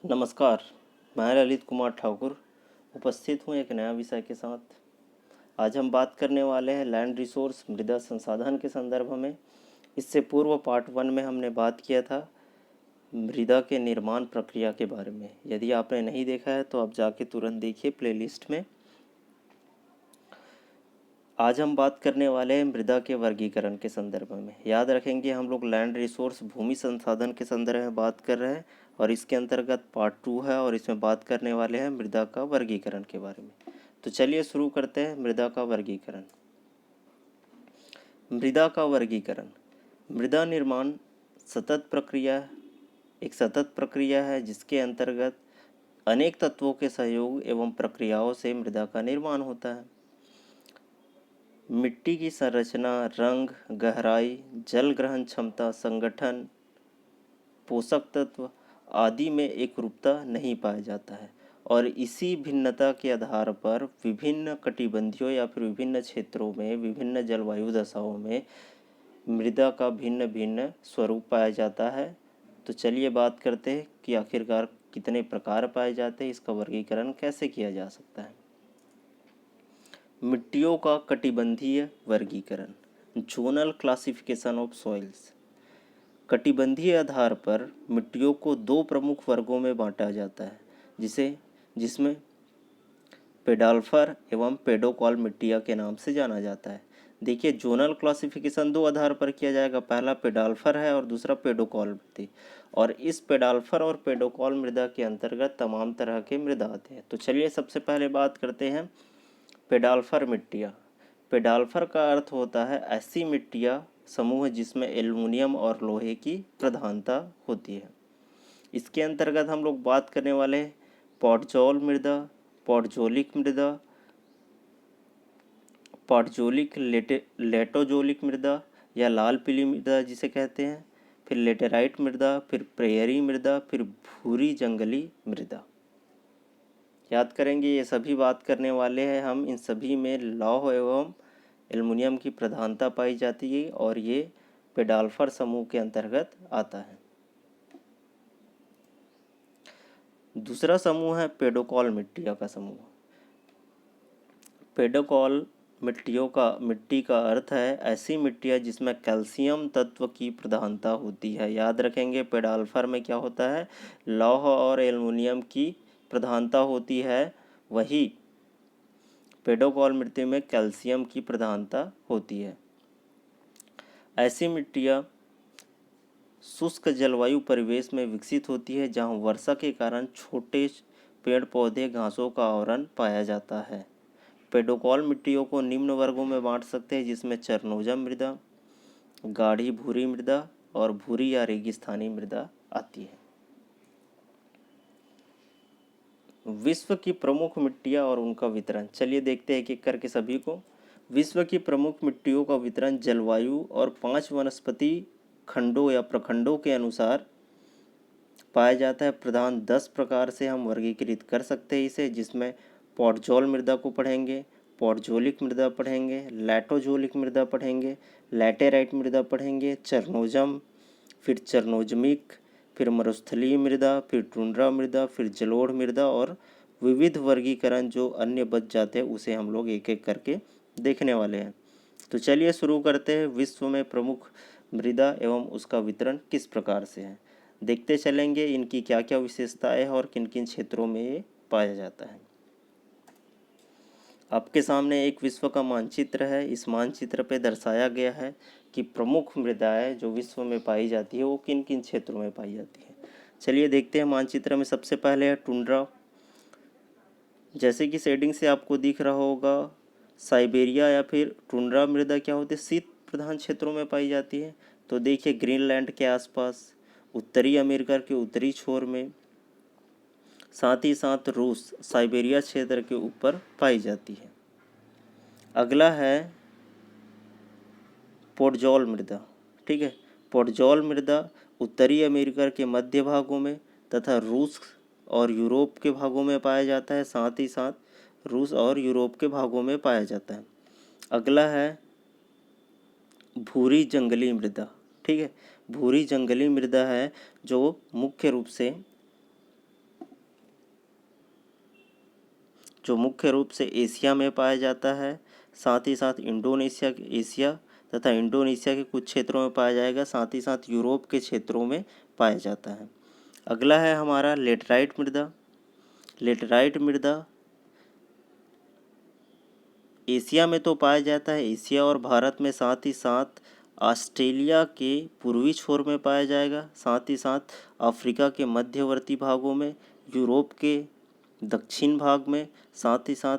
नमस्कार। मैं ललित कुमार ठाकुर उपस्थित हूँ एक नया विषय के साथ। आज हम बात करने वाले हैं लैंड रिसोर्स मृदा संसाधन के संदर्भ में। इससे पूर्व पार्ट 1 में हमने बात किया था मृदा के निर्माण प्रक्रिया के बारे में। यदि आपने नहीं देखा है तो आप जाके तुरंत देखिए प्लेलिस्ट में। आज हम बात करने वाले हैं मृदा के वर्गीकरण के संदर्भ में। याद रखेंगे हम लोग लैंड रिसोर्स भूमि संसाधन के संदर्भ में बात कर रहे हैं और इसके अंतर्गत पार्ट 2 है और इसमें बात करने वाले हैं मृदा का वर्गीकरण के बारे में। तो चलिए शुरू करते हैं मृदा का वर्गीकरण। मृदा का वर्गीकरण। मृदा निर्माण एक सतत प्रक्रिया है जिसके अंतर्गत अनेक तत्वों के सहयोग एवं प्रक्रियाओं से मृदा का निर्माण होता है। मिट्टी की संरचना, रंग, गहराई, जल ग्रहण क्षमता, संगठन, पोषक तत्व आदि में एकरूपता नहीं पाया जाता है और इसी भिन्नता के आधार पर विभिन्न कटिबंधीय या फिर विभिन्न क्षेत्रों में विभिन्न जलवायु दशाओं में मृदा का भिन्न भिन्न स्वरूप पाया जाता है। तो चलिए बात करते हैं कि आखिरकार कितने प्रकार पाए जाते हैं, इसका वर्गीकरण कैसे किया जा सकता है। मिट्टियों का कटिबंधीय वर्गीकरण, जोनल क्लासिफिकेशन ऑफ सॉइल्स। कटिबंधीय आधार पर मिट्टियों को दो प्रमुख वर्गों में बांटा जाता है जिसमें पेडाल्फर एवं पेडोकॉल मिट्टियाँ के नाम से जाना जाता है। देखिए, जोनल क्लासिफिकेशन दो आधार पर किया जाएगा। पहला पेडाल्फर है और दूसरा पेडोकॉल मिट्टी। और इस पेडाल्फर और पेडोकॉल मृदा के अंतर्गत तमाम तरह के मृदा आते हैं। तो चलिए सबसे पहले बात करते हैं पेडाल्फर मिट्टियाँ। पेडाल्फर का अर्थ होता है ऐसी मिट्टियाँ समूह जिसमें एल्युमिनियम और लोहे की प्रधानता होती है। इसके अंतर्गत हम लोग बात करने वाले हैं पॉडजोल मृदा, पॉडजोलिक मृदा, पॉडजोलिक लेटोजोलिक मृदा या लाल पीली मृदा जिसे कहते हैं, फिर लेटेराइट मृदा, फिर प्रेयरी मृदा, फिर भूरी जंगली मृदा। याद करेंगे ये सभी बात करने वाले हैं हम। इन सभी में लौह एवं एल्युमिनियम की प्रधानता पाई जाती है और ये पेडाल्फर समूह के अंतर्गत आता है। दूसरा समूह है पेडोकॉल मिट्टियों का समूह। पेडोकॉल मिट्टी का अर्थ है ऐसी मिट्टियाँ जिसमें कैल्शियम तत्व की प्रधानता होती है। याद रखेंगे पेडाल्फर में क्या होता है, लौह और एल्युमिनियम की प्रधानता होती है, वही पेडोकॉल मिट्टी में कैल्शियम की प्रधानता होती है। ऐसी मिट्टियाँ शुष्क जलवायु परिवेश में विकसित होती है जहाँ वर्षा के कारण छोटे पेड़ पौधे घासों का आवरण पाया जाता है। पेडोकॉल मिट्टियों को निम्न वर्गों में बांट सकते हैं जिसमें चरनोजम मृदा, गाढ़ी भूरी मृदा और भूरी या रेगिस्तानी मृदा आती है। विश्व की प्रमुख मिट्टियाँ और उनका वितरण। चलिए देखते हैं एक एक करके सभी को। विश्व की प्रमुख मिट्टियों का वितरण जलवायु और 5 वनस्पति खंडों या प्रखंडों के अनुसार पाया जाता है। प्रधान 10 प्रकार से हम वर्गीकृत कर सकते हैं इसे, जिसमें पॉडजोल मृदा को पढ़ेंगे, पॉडजोलिक मृदा पढ़ेंगे, लैटोजोलिक मृदा पढ़ेंगे, लैटेराइट मृदा पढ़ेंगे, चरनोजम, फिर चरनोजमिक, फिर मरुस्थलीय मृदा, फिर टुंड्रा मृदा, फिर जलोढ़ मृदा और विविध वर्गीकरण जो अन्य बच जाते हैं उसे हम लोग एक एक करके देखने वाले हैं। तो चलिए शुरू करते हैं। विश्व में प्रमुख मृदा एवं उसका वितरण किस प्रकार से है, देखते चलेंगे इनकी क्या क्या विशेषताएं है और किन किन क्षेत्रों में ये पाया जाता है। आपके सामने एक विश्व का मानचित्र है। इस मानचित्र पे दर्शाया गया है कि प्रमुख मृदाएं जो विश्व में पाई जाती है वो किन किन क्षेत्रों में पाई जाती है। चलिए देखते हैं मानचित्र में। सबसे पहले है टुंड्रा। जैसे कि शेडिंग से आपको दिख रहा होगा, साइबेरिया या फिर टुंड्रा मृदा क्या होती है, शीत प्रधान क्षेत्रों में पाई जाती है। तो देखिए ग्रीनलैंड के आसपास, उत्तरी अमेरिका के उत्तरी छोर में, साथ ही साथ रूस साइबेरिया क्षेत्र के ऊपर पाई जाती है। अगला है पोडजोल मृदा। ठीक है, पोडजोल मृदा उत्तरी अमेरिका के मध्य भागों में तथा रूस और यूरोप के भागों में पाया जाता है। साथ ही साथ रूस और यूरोप के भागों में पाया जाता है। अगला है भूरी जंगली मृदा। ठीक है, भूरी जंगली मृदा है जो मुख्य रूप से जो मुख्य रूप से एशिया में पाया जाता है, साथ ही साथ एशिया तथा इंडोनेशिया के कुछ क्षेत्रों में पाया जाएगा, साथ ही साथ यूरोप के क्षेत्रों में पाया जाता है। अगला है हमारा लेटराइट मृदा। लेटराइट मृदा एशिया में तो पाया जाता है, एशिया और भारत में, साथ ही साथ ऑस्ट्रेलिया के पूर्वी छोर में पाया जाएगा, साथ ही साथ अफ्रीका के मध्यवर्ती भागों में, यूरोप के दक्षिण भाग में, साथ ही साथ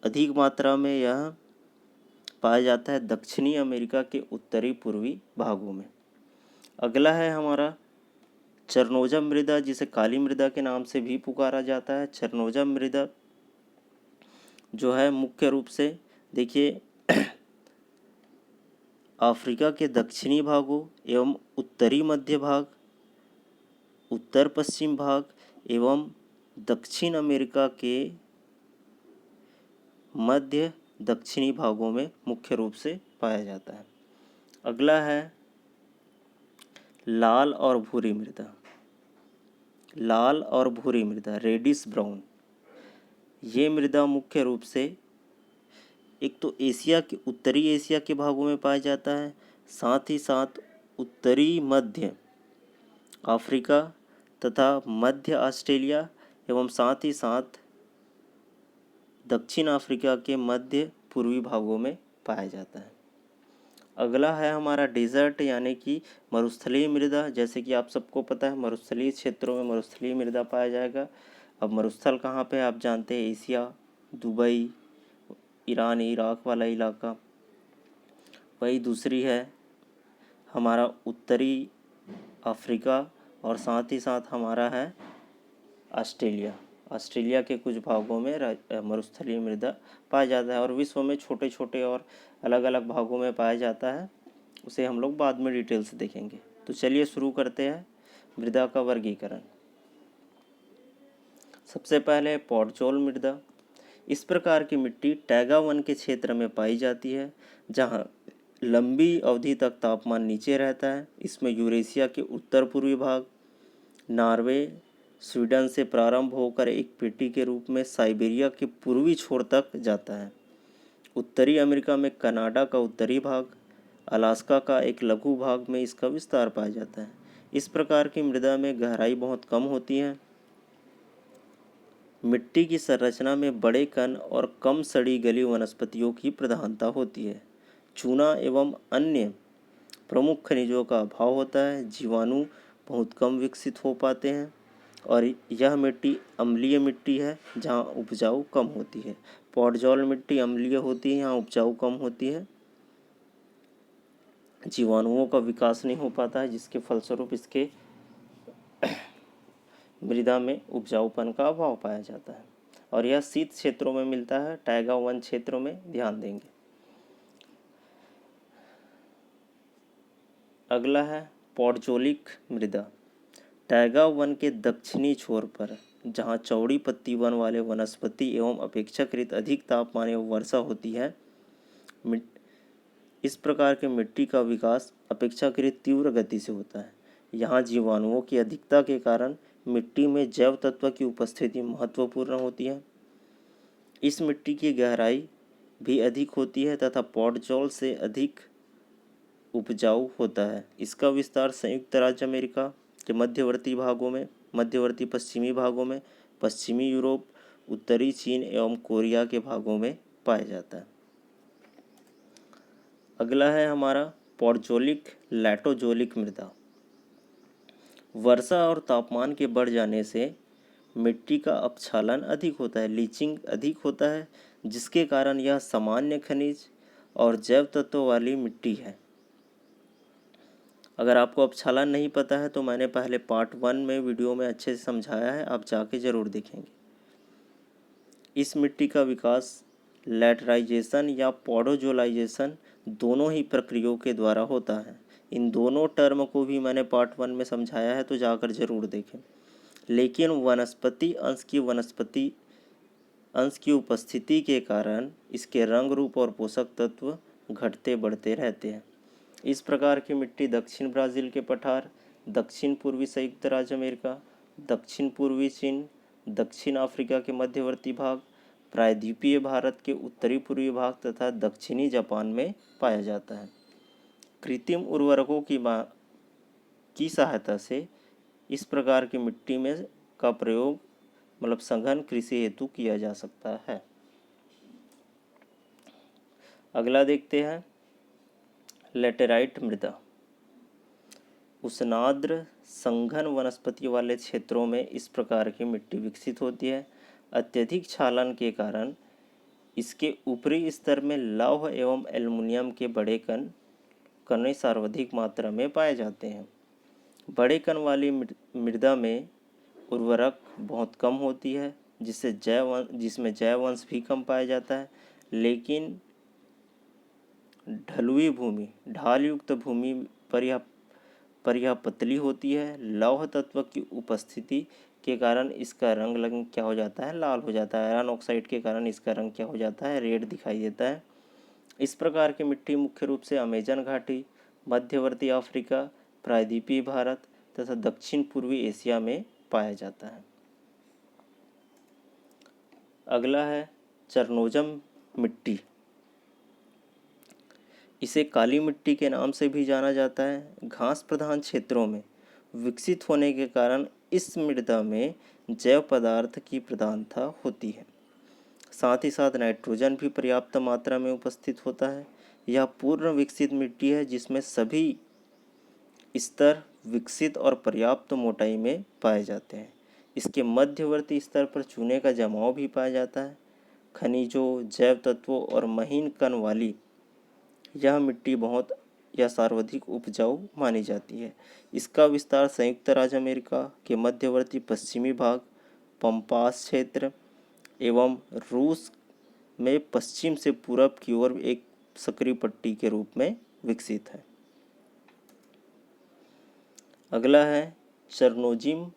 अधिक मात्रा में यह पाया जाता है दक्षिणी अमेरिका के उत्तरी पूर्वी भागों में। अगला है हमारा चरनोजम मृदा, जिसे काली मृदा के नाम से भी पुकारा जाता है। चरनोजम मृदा जो है मुख्य रूप से देखिए अफ्रीका के दक्षिणी भागों एवं उत्तरी मध्य भाग, उत्तर पश्चिम भाग एवं दक्षिण अमेरिका के मध्य दक्षिणी भागों में मुख्य रूप से पाया जाता है। अगला है लाल और भूरी मृदा। लाल और भूरी मृदा, रेडिश ब्राउन, ये मृदा मुख्य रूप से एक तो एशिया के उत्तरी एशिया के भागों में पाया जाता है, साथ ही साथ उत्तरी मध्य अफ्रीका तथा मध्य ऑस्ट्रेलिया एवं साथ ही साथ दक्षिण अफ्रीका के मध्य पूर्वी भागों में पाया जाता है। अगला है हमारा डेजर्ट यानी कि मरुस्थलीय मृदा। जैसे कि आप सबको पता है मरुस्थलीय क्षेत्रों में मरुस्थलीय मृदा पाया जाएगा। अब मरुस्थल कहाँ पे आप जानते हैं, एशिया, दुबई, ईरान, इराक वाला इलाका। वही दूसरी है हमारा उत्तरी अफ्रीका और साथ ही साथ हमारा है ऑस्ट्रेलिया। ऑस्ट्रेलिया के कुछ भागों में मरुस्थलीय मृदा पाया जाता है और विश्व में छोटे छोटे और अलग अलग भागों में पाया जाता है, उसे हम लोग बाद में डिटेल से देखेंगे। तो चलिए शुरू करते हैं मृदा का वर्गीकरण। सबसे पहले पॉडजोल मृदा। इस प्रकार की मिट्टी टैगा वन के क्षेत्र में पाई जाती है, जहाँ लंबी अवधि तक तापमान नीचे रहता है। इसमें यूरेशिया के उत्तर पूर्वी भाग, नॉर्वे, स्वीडन से प्रारंभ होकर एक पेटी के रूप में साइबेरिया के पूर्वी छोर तक जाता है। उत्तरी अमेरिका में कनाडा का उत्तरी भाग, अलास्का का एक लघु भाग में इसका विस्तार पाया जाता है। इस प्रकार की मृदा में गहराई बहुत कम होती है। मिट्टी की संरचना में बड़े कण और कम सड़ी गली वनस्पतियों की प्रधानता होती है। चूना एवं अन्य प्रमुख खनिजों का अभाव होता है। जीवाणु बहुत कम विकसित हो पाते हैं और यह मिट्टी अम्लीय मिट्टी है, जहाँ उपजाऊ कम होती है। पॉडजोल मिट्टी अम्लीय होती है, यहाँ उपजाऊ कम होती है। जीवाणुओं का विकास नहीं हो पाता है, जिसके फलस्वरूप इसके मृदा में उपजाऊपन का अभाव पाया जाता है और यह शीत क्षेत्रों में मिलता है। टैगा वन क्षेत्रों में ध्यान देंगे। अगला है पॉडजोलिक मृदा। टैगा वन के दक्षिणी छोर पर, जहाँ चौड़ी पत्ती वन वाले वनस्पति एवं अपेक्षाकृत अधिक तापमान एवं वर्षा होती है, इस प्रकार के मिट्टी का विकास अपेक्षाकृत तीव्र गति से होता है। यहाँ जीवाणुओं की अधिकता के कारण मिट्टी में जैव तत्व की उपस्थिति महत्वपूर्ण होती है। इस मिट्टी की गहराई भी अधिक होती है तथा पॉडजोल से अधिक उपजाऊ होता है। इसका विस्तार संयुक्त राज्य अमेरिका के मध्यवर्ती भागों में, मध्यवर्ती पश्चिमी भागों में, पश्चिमी यूरोप, उत्तरी चीन एवं कोरिया के भागों में पाया जाता है। अगला है हमारा पॉडजोलिक लैटोजोलिक मृदा। वर्षा और तापमान के बढ़ जाने से मिट्टी का अपक्षालन अधिक होता है, लीचिंग अधिक होता है, जिसके कारण यह सामान्य खनिज और जैव तत्वों वाली मिट्टी है। अगर आपको अपक्षालन नहीं पता है तो मैंने पहले पार्ट 1 में वीडियो में अच्छे से समझाया है, आप जाके ज़रूर देखेंगे। इस मिट्टी का विकास लैटराइजेशन या पॉडोजोलाइजेशन दोनों ही प्रक्रियाओं के द्वारा होता है। इन दोनों टर्म को भी मैंने पार्ट 1 में समझाया है, तो जाकर ज़रूर देखें। लेकिन वनस्पति अंश की उपस्थिति के कारण इसके रंग, रूप और पोषक तत्व घटते बढ़ते रहते हैं। इस प्रकार की मिट्टी दक्षिण ब्राज़ील के पठार, दक्षिण पूर्वी संयुक्त राज्य अमेरिका, दक्षिण पूर्वी चीन, दक्षिण अफ्रीका के मध्यवर्ती भाग, प्रायद्वीपीय भारत के उत्तरी पूर्वी भाग तथा दक्षिणी जापान में पाया जाता है। कृत्रिम उर्वरकों की सहायता से इस प्रकार की मिट्टी में का प्रयोग मतलब सघन कृषि हेतु किया जा सकता है। अगला देखते हैं लेटेराइट मृदा। उष्णार्द्र सघन वनस्पति वाले क्षेत्रों में इस प्रकार की मिट्टी विकसित होती है। अत्यधिक क्षालन के कारण इसके ऊपरी स्तर में लौह एवं एल्युमिनियम के बड़े कण सर्वाधिक मात्रा में पाए जाते हैं। बड़े कण वाली मृदा में उर्वरक बहुत कम होती है, जिसमें जैव अंश भी कम पाया जाता है। लेकिन ढलुई भूमि, ढाल युक्त भूमि पर यह पतली होती है। लौह तत्व की उपस्थिति के कारण इसका रंग क्या हो जाता है, लाल हो जाता है। आयरन ऑक्साइड के कारण इसका रंग क्या हो जाता है, रेड दिखाई देता है। इस प्रकार की मिट्टी मुख्य रूप से अमेजन घाटी, मध्यवर्ती अफ्रीका, प्रायद्वीपीय भारत तथा दक्षिण पूर्वी एशिया में पाया जाता है। अगला है चरनोजम मिट्टी। इसे काली मिट्टी के नाम से भी जाना जाता है। घास प्रधान क्षेत्रों में विकसित होने के कारण इस मृदा में जैव पदार्थ की प्रधानता होती है। साथ ही साथ नाइट्रोजन भी पर्याप्त मात्रा में उपस्थित होता है। यह पूर्ण विकसित मिट्टी है जिसमें सभी स्तर विकसित और पर्याप्त मोटाई में पाए जाते हैं। इसके मध्यवर्ती स्तर पर चूने का जमाव भी पाया जाता है। खनिजों, जैव तत्वों और महीन कण वाली यह मिट्टी बहुत या सर्वाधिक उपजाऊ मानी जाती है। इसका विस्तार संयुक्त राज्य अमेरिका के मध्यवर्ती पश्चिमी भाग, पंपास क्षेत्र एवं रूस में पश्चिम से पूरब की ओर एक सक्रिय पट्टी के रूप में विकसित है। अगला है चरनोजिम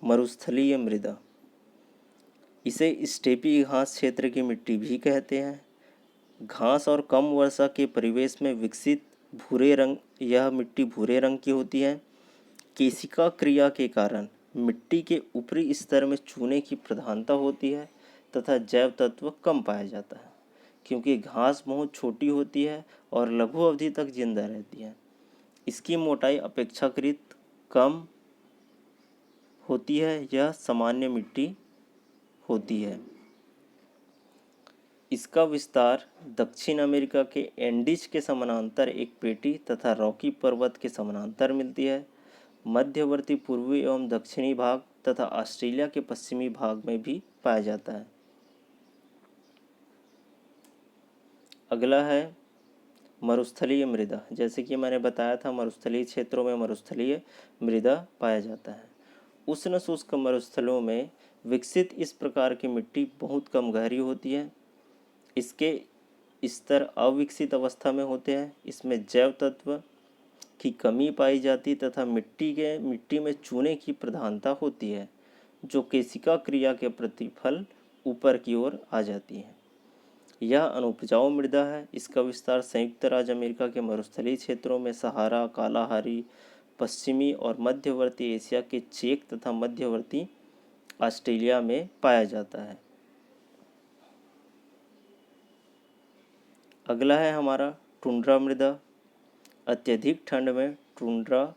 मरुस्थलीय मृदा। इसे स्टेपी घास क्षेत्र की मिट्टी भी कहते हैं। घास और कम वर्षा के परिवेश में विकसित यह मिट्टी भूरे रंग की होती है। केशिका क्रिया के कारण मिट्टी के ऊपरी स्तर में चूने की प्रधानता होती है तथा जैव तत्व कम पाया जाता है। क्योंकि घास बहुत छोटी होती है और लघु अवधि तक जिंदा रहती है, इसकी मोटाई अपेक्षाकृत कम होती है। यह सामान्य मिट्टी होती है। इसका विस्तार दक्षिण अमेरिका के एंडीज के समानांतर एक पेटी तथा रॉकी पर्वत के समानांतर मिलती है। मध्यवर्ती पूर्वी एवं दक्षिणी भाग तथा ऑस्ट्रेलिया के पश्चिमी भाग में भी पाया जाता है। अगला है मरुस्थलीय मृदा। जैसे कि मैंने बताया था, मरुस्थलीय क्षेत्रों में मरुस्थलीय मृदा पाया जाता है। उष्ण शुष्क मरुस्थलों में विकसित इस प्रकार की मिट्टी बहुत कम गहरी होती है। इसके स्तर अविकसित अवस्था में होते हैं। इसमें जैव तत्व की कमी पाई जाती तथा मिट्टी में चूने की प्रधानता होती है, जो केशिका क्रिया के प्रतिफल ऊपर की ओर आ जाती है। यह अनुपजाऊ मृदा है। इसका विस्तार संयुक्त राज्य अमेरिका के मरुस्थलीय क्षेत्रों में सहारा, कालाहारी, पश्चिमी और मध्यवर्ती एशिया के चेक तथा मध्यवर्ती ऑस्ट्रेलिया में पाया जाता है। अगला है हमारा टुंड्रा मृदा। अत्यधिक ठंड में टुंड्रा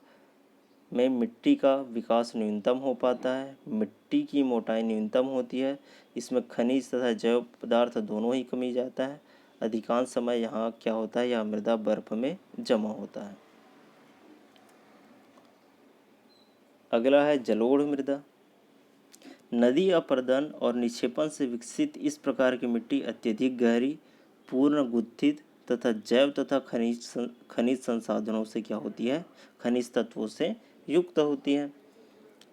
में मिट्टी का विकास न्यूनतम हो पाता है। मिट्टी की मोटाई न्यूनतम होती है। इसमें खनिज तथा जैव पदार्थ दोनों ही कमी जाता है। अधिकांश समय यहाँ क्या होता है, यह मृदा बर्फ में जमा होता है। अगला है जलोढ़ मृदा। नदी अपरदन और निक्षेपण से विकसित इस प्रकार की मिट्टी अत्यधिक गहरी, पूर्ण गुत्थित तथा जैव तथा खनिज संसाधनों से क्या होती है, खनिज तत्वों से युक्त होती है।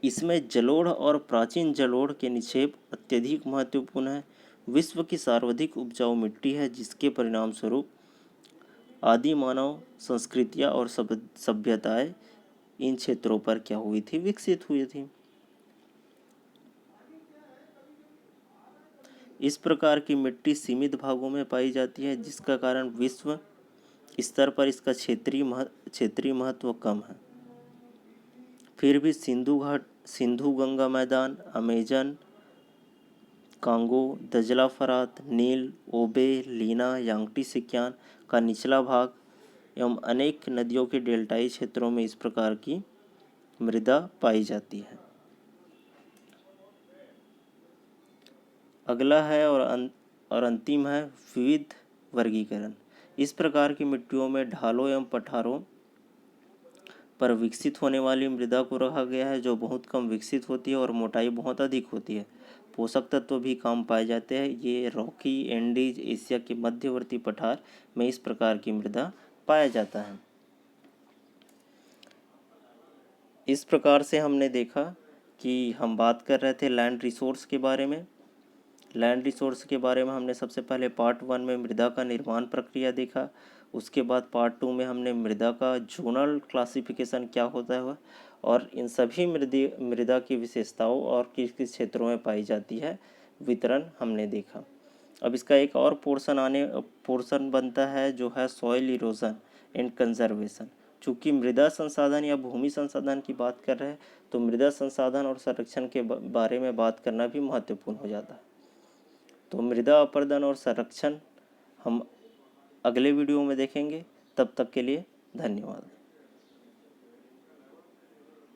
इसमें जलोढ़ और प्राचीन जलोढ़ के निक्षेप अत्यधिक महत्वपूर्ण है। विश्व की सर्वाधिक उपजाऊ मिट्टी है, जिसके परिणाम स्वरूप आदि मानव संस्कृतियाँ और सभ्यताएं इन क्षेत्रों पर क्या हुई थी, विकसित हुई थी। इस प्रकार की मिट्टी सीमित भागों में पाई जाती है, जिसका कारण विश्व स्तर पर इसका क्षेत्रीय महत्व कम है। फिर भी सिंधु गंगा मैदान, अमेजन कांगो, दजला फरात, नील, ओबे, लीना, यांगटी सिक्यान का निचला भाग एवं अनेक नदियों के डेल्टाई क्षेत्रों में इस प्रकार की मृदा पाई जाती है। अगला है और अंतिम है विविध वर्गीकरण। इस प्रकार की मिट्टियों में ढालों एवं पठारों पर विकसित होने वाली मृदा को रखा गया है, जो बहुत कम विकसित होती है और मोटाई बहुत अधिक होती है। पोषक तत्व भी कम पाए जाते हैं। ये रॉकी, एंडीज, एशिया के मध्यवर्ती पठार में इस प्रकार की मृदा पाया जाता है। इस प्रकार से हमने देखा कि हम बात कर रहे थे लैंड रिसोर्स के बारे में। लैंड रिसोर्स के बारे में हमने सबसे पहले पार्ट 1 में मृदा का निर्माण प्रक्रिया देखा। उसके बाद पार्ट 2 में हमने मृदा का जोनल क्लासिफिकेशन क्या होता है और इन सभी मृदा की विशेषताओं और किस किस क्षेत्रों में पाई जाती है वितरण हमने देखा। अब इसका एक और पोर्शन बनता है जो है सॉइल इरोजन एंड कंजर्वेशन। चूँकि मृदा संसाधन या भूमि संसाधन की बात कर रहे हैं तो मृदा संसाधन और संरक्षण के बारे में बात करना भी महत्वपूर्ण हो जाता है। तो मृदा अपरदन और संरक्षण हम अगले वीडियो में देखेंगे। तब तक के लिए धन्यवाद।